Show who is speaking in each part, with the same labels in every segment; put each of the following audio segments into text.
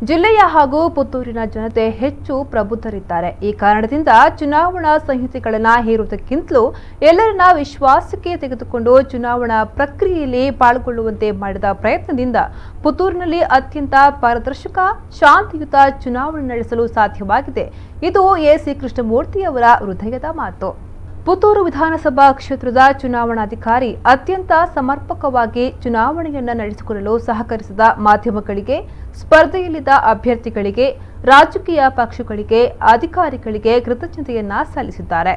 Speaker 1: ಜಿಲ್ಲೆಯ ಹಾಗೂ ಪುತ್ತೂರಿನ ಜನತೆ ಹೆಚ್ಚು ಪ್ರಬುದ್ಧರಿದ್ದಾರೆ. ಈ ಕಾರಣದಿಂದ ಚುನಾವಣಾ ಸಂಹಿತೆಗಳನ್ನು ಹೇರುವುದಕ್ಕಿಂತಲೂ ಎಲ್ಲರನ್ನ ವಿಶ್ವಾಸಕ್ಕೆ ತೆಗೆದುಕೊಂಡು ಚುನಾವಣಾ ಪ್ರಕ್ರಿಯೆಯಲ್ಲಿ ಪಾಲ್ಗೊಳ್ಳುವಂತೆ ಮಾಡಿದ ಪ್ರಯತ್ನದಿಂದ ಪುತ್ತೂರಿನಲ್ಲಿ ಅತ್ಯಂತ ಪಾರದರ್ಶಕ, ಶಾಂತಿಯುತ ಚುನಾವಣೆ ನಡೆಸಲು ಸಾಧ್ಯವಾಗಿದೆ. ಇದು ಎಸಿ ಕೃಷ್ಣಮೂರ್ತಿ ಅವರ ಹೃದಯದ ಮಾತು. ಪುತ್ತೂರು ವಿಧಾನಸಭಾ ಕ್ಷೇತ್ರದ ಚುನಾವಣಾಧಿಕಾರಿ ಅತ್ಯಂತ ಸಮರ್ಪಕವಾಗಿ ಚುನಾವಣೆಯನ್ನು ನಡೆಸಿಕೊಳ್ಳಲು ಸಹಕರಿಸಿದ ಮಾಧ್ಯಮಗಳಿಗೆ, ಸ್ಪರ್ಧೆಯಲ್ಲಿದ್ದ ಅಭ್ಯರ್ಥಿಗಳಿಗೆ, ರಾಜಕೀಯ ಪಕ್ಷಗಳಿಗೆ, ಅಧಿಕಾರಿಗಳಿಗೆ ಕೃತಜ್ಞತೆಯನ್ನ ಸಲ್ಲಿಸಿದ್ದಾರೆ.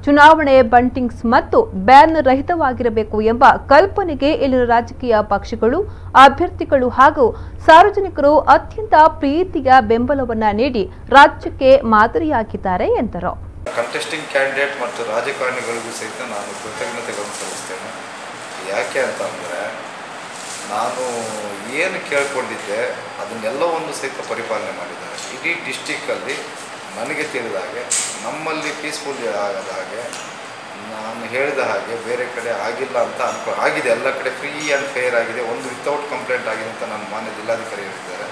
Speaker 1: ಚುನಾವಣೆ ಬಂಟಿಂಗ್ಸ್ ಮತ್ತು ಬ್ಯಾನ್ ರಹಿತವಾಗಿರಬೇಕು ಎಂಬ ಕಲ್ಪನೆಗೆ ಇಲ್ಲಿನ ರಾಜಕೀಯ ಪಕ್ಷಗಳು, ಅಭ್ಯರ್ಥಿಗಳು ಹಾಗೂ ಸಾರ್ವಜನಿಕರು ಅತ್ಯಂತ ಪ್ರೀತಿಯ ಬೆಂಬಲವನ್ನ ನೀಡಿ ರಾಜ್ಯಕ್ಕೆ ಮಾದರಿಯಾಗಿದ್ದಾರೆ ಎಂದರು.
Speaker 2: ಕಂಟೆಸ್ಟಿಂಗ್ ಕ್ಯಾಂಡಿಡೇಟ್ ಮತ್ತು ರಾಜಕಾರಣಿಗಳಿಗೂ ಸಹಿತ ನಾನು ಕೃತಜ್ಞತೆಗಳನ್ನು ಸಲ್ಲಿಸ್ತೇನೆ. ಯಾಕೆ ಅಂತಂದರೆ ನಾನು ಏನು ಕೇಳ್ಕೊಂಡಿದ್ದೆ ಅದನ್ನೆಲ್ಲವನ್ನು ಸಹಿತ ಪರಿಪಾಲನೆ ಮಾಡಿದ್ದಾರೆ. ಇಡೀ ಡಿಸ್ಟಿಕ್ಕಲ್ಲಿ ನನಗೆ ತಿಳಿದ ಹಾಗೆ, ನಮ್ಮಲ್ಲಿ ಪೀಸ್ಫುಲ್ಲಿ ಆಗದ ಹಾಗೆ, ನಾನು ಹೇಳಿದ ಹಾಗೆ ಬೇರೆ ಕಡೆ ಆಗಿಲ್ಲ ಅಂತ ಆಗಿದೆ. ಎಲ್ಲ ಕಡೆ ಫ್ರೀ ಆ್ಯಂಡ್ ಫೇರ್ ಆಗಿದೆ. ಒಂದು ವಿತೌಟ್ ಕಂಪ್ಲೇಂಟ್ ಆಗಿದೆ ಅಂತ ನನ್ನ ಮಾನ್ಯ ಜಿಲ್ಲಾಧಿಕಾರಿ ಹೇಳಿದ್ದಾರೆ.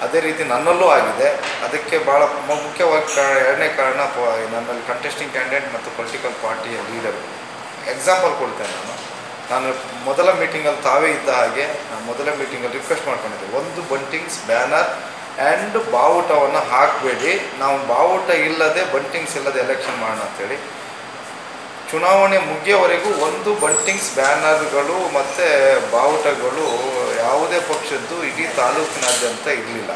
Speaker 2: ಅದೇ ರೀತಿ ನನ್ನಲ್ಲೂ ಆಗಿದೆ. ಅದಕ್ಕೆ ಭಾಳ ಮುಖ್ಯವಾಗಿ ಎರಡನೇ ಕಾರಣ ನನ್ನಲ್ಲಿ ಕಂಟೆಸ್ಟಿಂಗ್ ಕ್ಯಾಂಡಿಡೇಟ್ ಮತ್ತು ಪೊಲಿಟಿಕಲ್ ಪಾರ್ಟಿಯ ಲೀಡರ್. ಎಕ್ಸಾಂಪಲ್ ಕೊಡ್ತೇನೆ. ನಾನು ಮೊದಲ ಮೀಟಿಂಗಲ್ಲಿ ತಾವೇ ಇದ್ದ ಹಾಗೆ ಮೊದಲ ಮೀಟಿಂಗಲ್ಲಿ ರಿಕ್ವೆಸ್ಟ್ ಮಾಡ್ಕೊಂಡಿದ್ದೆ, ಒಂದು ಬಂಟಿಂಗ್ಸ್, ಬ್ಯಾನರ್ ಆ್ಯಂಡ್ ಬಾವುಟವನ್ನು ಹಾಕಬೇಡಿ, ನಾವು ಬಾವುಟ ಇಲ್ಲದೆ ಬಂಟಿಂಗ್ಸ್ ಇಲ್ಲದೆ ಎಲೆಕ್ಷನ್ ಮಾಡೋಣ ಅಂತೇಳಿ. ಚುನಾವಣೆ ಮುಗಿಯೋವರೆಗೂ ಒಂದು ಬಂಟಿಂಗ್ಸ್, ಬ್ಯಾನರ್ಗಳು ಮತ್ತು ಬಾವುಟಗಳು ಯಾವುದೇ ಪಕ್ಷದ್ದು ಇಡೀ ತಾಲೂಕಿನಾದ್ಯಂತ ಇರಲಿಲ್ಲ.